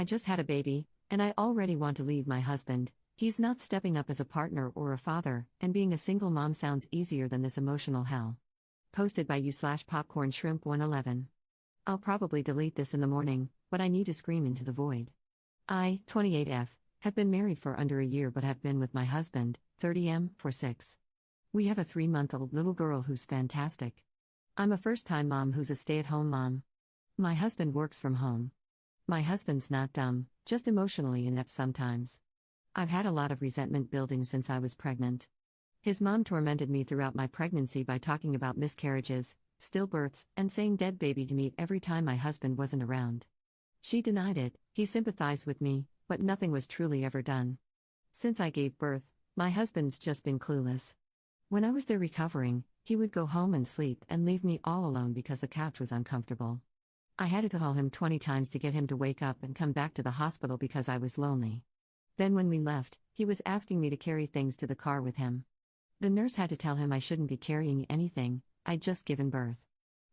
I just had a baby, and I already want to leave my husband. He's not stepping up as a partner or a father, and being a single mom sounds easier than this emotional hell. Posted by you/popcorn shrimp 111. I'll probably delete this in the morning, but I need to scream into the void. I, 28F, have been married for under a year but have been with my husband, 30M, for 6. We have a 3-month-old little girl who's fantastic. I'm a first-time mom who's a stay-at-home mom. My husband works from home. My husband's not dumb, just emotionally inept sometimes. I've had a lot of resentment building since I was pregnant. His mom tormented me throughout my pregnancy by talking about miscarriages, stillbirths, and saying dead baby to me every time my husband wasn't around. She denied it, he sympathized with me, but nothing was truly ever done. Since I gave birth, my husband's just been clueless. When I was there recovering, he would go home and sleep and leave me all alone because the couch was uncomfortable. I had to call him 20 times to get him to wake up and come back to the hospital because I was lonely. Then when we left, he was asking me to carry things to the car with him. The nurse had to tell him I shouldn't be carrying anything, I'd just given birth.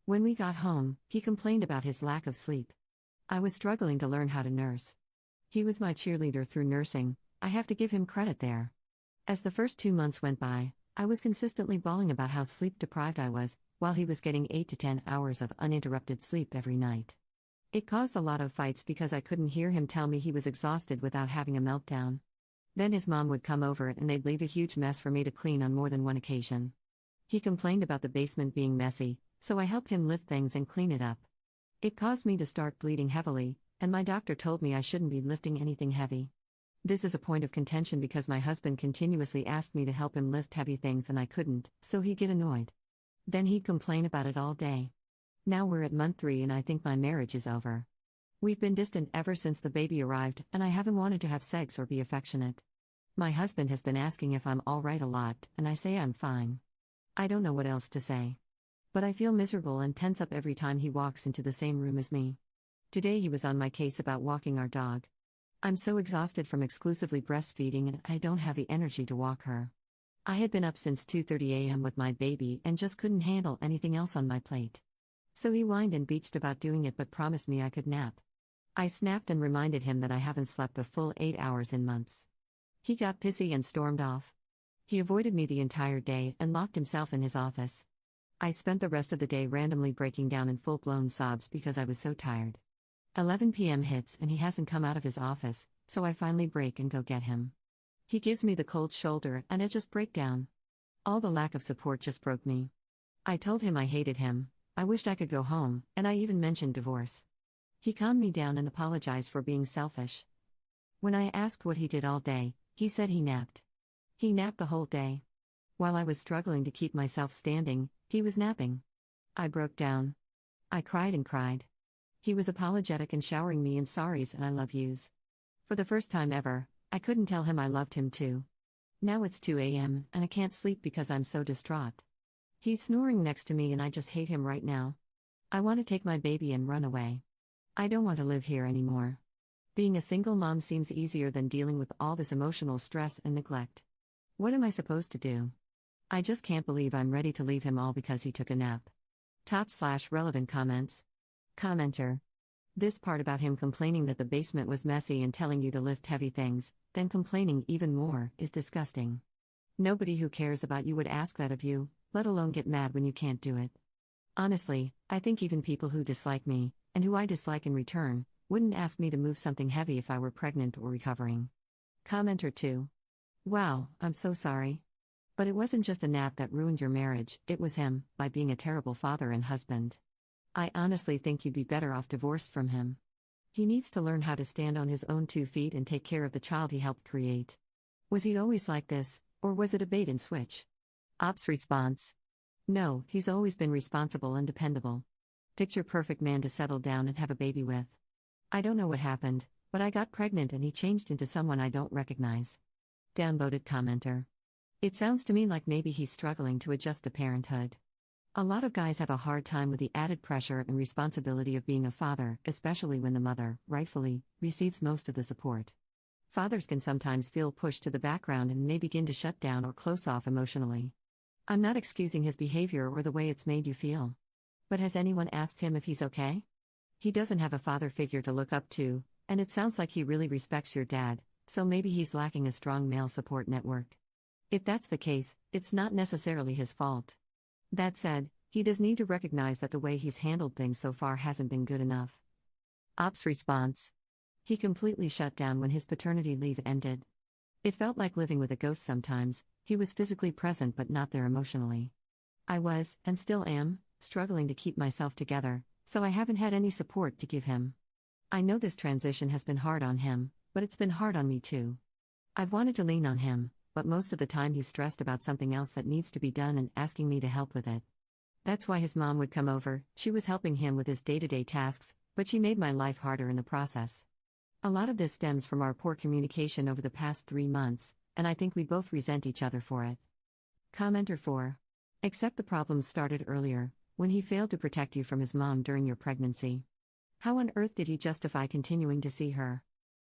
When we got home, he complained about his lack of sleep. I was struggling to learn how to nurse. He was my cheerleader through nursing, I have to give him credit there. As the first 2 months went by, I was consistently bawling about how sleep-deprived I was, while he was getting 8 to 10 hours of uninterrupted sleep every night. It caused a lot of fights because I couldn't hear him tell me he was exhausted without having a meltdown. Then his mom would come over and they'd leave a huge mess for me to clean on more than one occasion. He complained about the basement being messy, so I helped him lift things and clean it up. It caused me to start bleeding heavily, and my doctor told me I shouldn't be lifting anything heavy. This is a point of contention because my husband continuously asked me to help him lift heavy things and I couldn't, so he'd get annoyed. Then he'd complain about it all day. Now we're at month 3 and I think my marriage is over. We've been distant ever since the baby arrived and I haven't wanted to have sex or be affectionate. My husband has been asking if I'm alright a lot, and I say I'm fine. I don't know what else to say. But I feel miserable and tense up every time he walks into the same room as me. Today he was on my case about walking our dog. I'm so exhausted from exclusively breastfeeding and I don't have the energy to walk her. I had been up since 2:30 a.m. with my baby and just couldn't handle anything else on my plate. So he whined and beached about doing it but promised me I could nap. I snapped and reminded him that I haven't slept a full 8 hours in months. He got pissy and stormed off. He avoided me the entire day and locked himself in his office. I spent the rest of the day randomly breaking down in full-blown sobs because I was so tired. 11 p.m. hits and he hasn't come out of his office, so I finally break and go get him. He gives me the cold shoulder and I just break down. All the lack of support just broke me. I told him I hated him, I wished I could go home, and I even mentioned divorce. He calmed me down and apologized for being selfish. When I asked what he did all day, he said he napped. He napped the whole day. While I was struggling to keep myself standing, he was napping. I broke down. I cried and cried. He was apologetic and showering me in sorries and I love yous. For the first time ever, I couldn't tell him I loved him too. Now it's 2 a.m. and I can't sleep because I'm so distraught. He's snoring next to me and I just hate him right now. I want to take my baby and run away. I don't want to live here anymore. Being a single mom seems easier than dealing with all this emotional stress and neglect. What am I supposed to do? I just can't believe I'm ready to leave him all because he took a nap. Top/relevant comments. Commenter. This part about him complaining that the basement was messy and telling you to lift heavy things, then complaining even more, is disgusting. Nobody who cares about you would ask that of you, let alone get mad when you can't do it. Honestly, I think even people who dislike me, and who I dislike in return, wouldn't ask me to move something heavy if I were pregnant or recovering. Commenter 2. Wow, I'm so sorry. But it wasn't just a nap that ruined your marriage, it was him, by being a terrible father and husband. I honestly think you'd be better off divorced from him. He needs to learn how to stand on his own 2 feet and take care of the child he helped create. Was he always like this, or was it a bait and switch? Ops response. No, he's always been responsible and dependable. Picture perfect man to settle down and have a baby with. I don't know what happened, but I got pregnant and he changed into someone I don't recognize. Downvoted commenter. It sounds to me like maybe he's struggling to adjust to parenthood. A lot of guys have a hard time with the added pressure and responsibility of being a father, especially when the mother, rightfully, receives most of the support. Fathers can sometimes feel pushed to the background and may begin to shut down or close off emotionally. I'm not excusing his behavior or the way it's made you feel. But has anyone asked him if he's okay? He doesn't have a father figure to look up to, And it sounds like he really respects your dad, so maybe he's lacking a strong male support network. If that's the case, it's not necessarily his fault. That said, he does need to recognize that the way he's handled things so far hasn't been good enough. Ops response. He completely shut down when his paternity leave ended. It felt like living with a ghost sometimes. He was physically present but not there emotionally. I was, and still am, struggling to keep myself together, so I haven't had any support to give him. I know this transition has been hard on him, but it's been hard on me too. I've wanted to lean on him, but most of the time he's stressed about something else that needs to be done and asking me to help with it. That's why his mom would come over. She was helping him with his day-to-day tasks, but she made my life harder in the process. A lot of this stems from our poor communication over the past 3 months, and I think we both resent each other for it. Commenter 4. Except the problems started earlier, when he failed to protect you from his mom during your pregnancy. How on earth did he justify continuing to see her?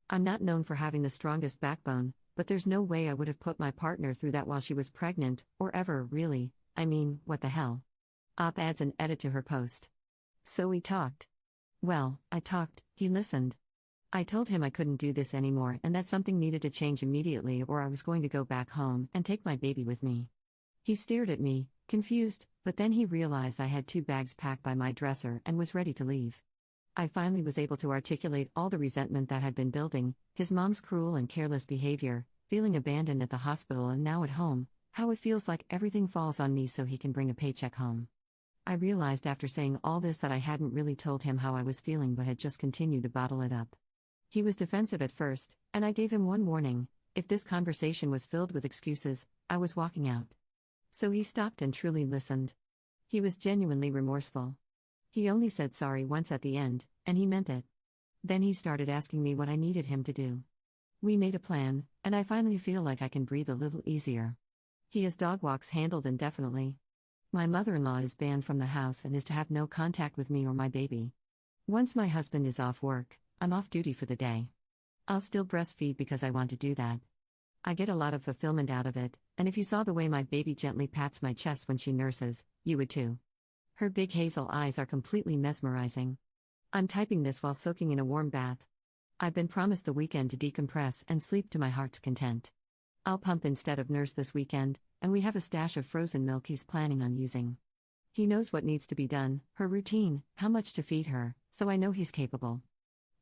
I'm not known for having the strongest backbone, but there's no way I would have put my partner through that while she was pregnant, or ever, really. I mean, what the hell? Op adds an edit to her post. So we talked. Well, I talked, he listened. I told him I couldn't do this anymore and that something needed to change immediately or I was going to go back home and take my baby with me. He stared at me, confused, but then he realized I had 2 bags packed by my dresser and was ready to leave. I finally was able to articulate all the resentment that had been building, his mom's cruel and careless behavior, feeling abandoned at the hospital and now at home, how it feels like everything falls on me so he can bring a paycheck home. I realized after saying all this that I hadn't really told him how I was feeling but had just continued to bottle it up. He was defensive at first, and I gave him one warning: if this conversation was filled with excuses, I was walking out. So he stopped and truly listened. He was genuinely remorseful. He only said sorry once at the end, and he meant it. Then he started asking me what I needed him to do. We made a plan, and I finally feel like I can breathe a little easier. He has dog walks handled indefinitely. My mother-in-law is banned from the house and is to have no contact with me or my baby. Once my husband is off work, I'm off duty for the day. I'll still breastfeed because I want to do that. I get a lot of fulfillment out of it, and if you saw the way my baby gently pats my chest when she nurses, you would too. Her big hazel eyes are completely mesmerizing. I'm typing this while soaking in a warm bath. I've been promised the weekend to decompress and sleep to my heart's content. I'll pump instead of nurse this weekend, and we have a stash of frozen milk he's planning on using. He knows what needs to be done, her routine, how much to feed her, so I know he's capable.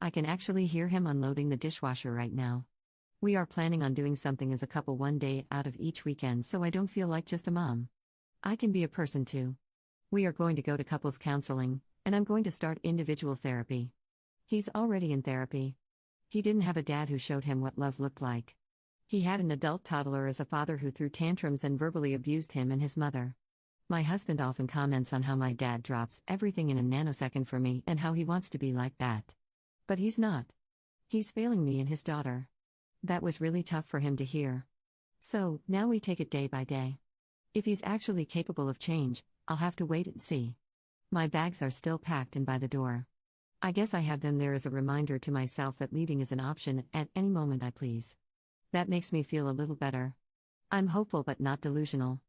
I can actually hear him unloading the dishwasher right now. We are planning on doing something as a couple one day out of each weekend so I don't feel like just a mom. I can be a person too. We are going to go to couples counseling, and I'm going to start individual therapy. He's already in therapy. He didn't have a dad who showed him what love looked like. He had an adult toddler as a father who threw tantrums and verbally abused him and his mother. My husband often comments on how my dad drops everything in a nanosecond for me and how he wants to be like that. But he's not. He's failing me and his daughter. That was really tough for him to hear. So, now we take it day by day. If he's actually capable of change, I'll have to wait and see. My bags are still packed and by the door. I guess I have them there as a reminder to myself that leaving is an option at any moment I please. That makes me feel a little better. I'm hopeful but not delusional.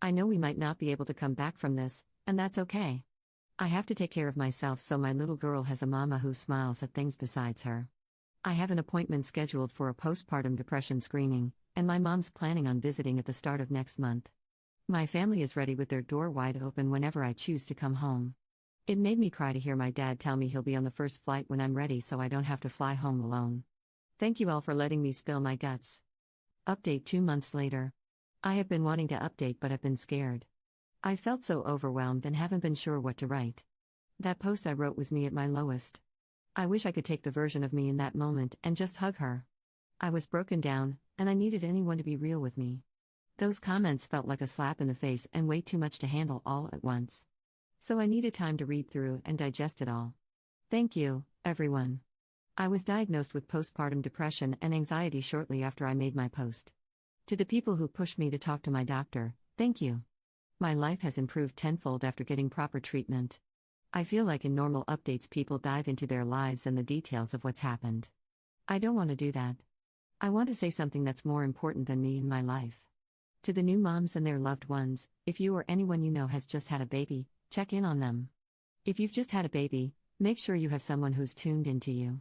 I know we might not be able to come back from this, and that's okay. I have to take care of myself so my little girl has a mama who smiles at things besides her. I have an appointment scheduled for a postpartum depression screening, and my mom's planning on visiting at the start of next month. My family is ready with their door wide open whenever I choose to come home. It made me cry to hear my dad tell me he'll be on the first flight when I'm ready so I don't have to fly home alone. Thank you all for letting me spill my guts. Update 2 months later. I have been wanting to update but have been scared. I felt so overwhelmed and haven't been sure what to write. That post I wrote was me at my lowest. I wish I could take the version of me in that moment and just hug her. I was broken down, and I needed anyone to be real with me. Those comments felt like a slap in the face and way too much to handle all at once. So I needed time to read through and digest it all. Thank you, everyone. I was diagnosed with postpartum depression and anxiety shortly after I made my post. To the people who pushed me to talk to my doctor, thank you. My life has improved tenfold after getting proper treatment. I feel like in normal updates people dive into their lives and the details of what's happened. I don't want to do that. I want to say something that's more important than me in my life. To the new moms and their loved ones, if you or anyone you know has just had a baby, check in on them. If you've just had a baby, make sure you have someone who's tuned into you.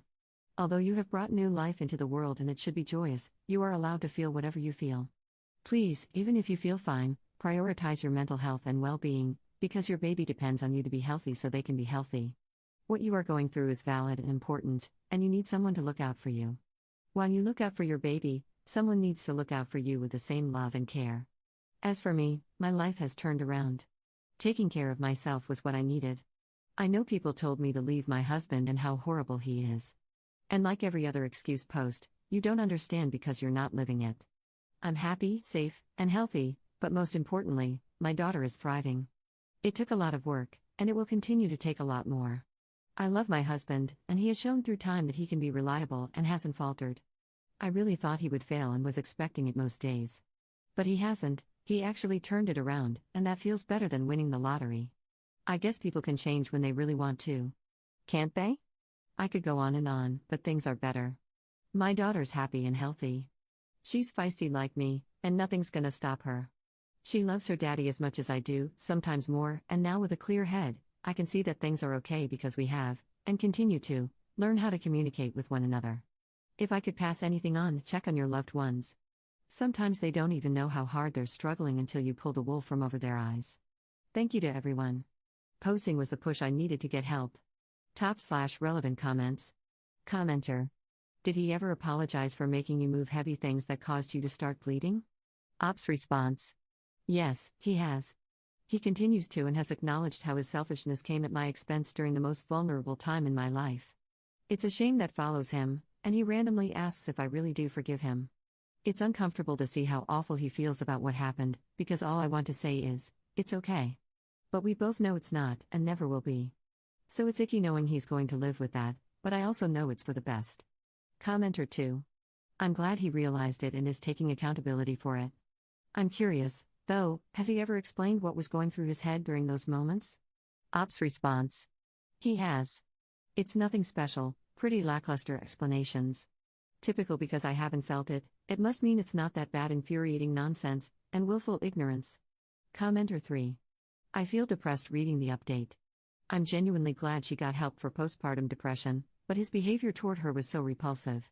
Although you have brought new life into the world and it should be joyous, you are allowed to feel whatever you feel. Please, even if you feel fine, prioritize your mental health and well-being, because your baby depends on you to be healthy so they can be healthy. What you are going through is valid and important, and you need someone to look out for you. While you look out for your baby, someone needs to look out for you with the same love and care. As for me, my life has turned around. Taking care of myself was what I needed. I know people told me to leave my husband and how horrible he is. And like every other excuse post, you don't understand because you're not living it. I'm happy, safe, and healthy, but most importantly, my daughter is thriving. It took a lot of work, and it will continue to take a lot more. I love my husband, and he has shown through time that he can be reliable and hasn't faltered. I really thought he would fail and was expecting it most days. But he hasn't, he actually turned it around, and that feels better than winning the lottery. I guess people can change when they really want to. Can't they? I could go on, but things are better. My daughter's happy and healthy. She's feisty like me, and nothing's gonna stop her. She loves her daddy as much as I do, sometimes more, and now with a clear head, I can see that things are okay because we have, and continue to, learn how to communicate with one another. If I could pass anything on, check on your loved ones. Sometimes they don't even know how hard they're struggling until you pull the wool from over their eyes. Thank you to everyone. Posting was the push I needed to get help. Top/relevant comments. Commenter. Did he ever apologize for making you move heavy things that caused you to start bleeding? Ops response. Yes, he has. He continues to and has acknowledged how his selfishness came at my expense during the most vulnerable time in my life. It's a shame that follows him, and he randomly asks if I really do forgive him. It's uncomfortable to see how awful he feels about what happened, because all I want to say is, it's okay. But we both know it's not, and never will be. So it's icky knowing he's going to live with that, but I also know it's for the best. Commenter 2. I'm glad he realized it and is taking accountability for it. I'm curious, though, has he ever explained what was going through his head during those moments? Ops response. He has. It's nothing special, pretty lackluster explanations. Typical because I haven't felt it, it must mean it's not that bad. Infuriating nonsense, and willful ignorance. Commenter 3. I feel depressed reading the update. I'm genuinely glad she got help for postpartum depression, but his behavior toward her was so repulsive.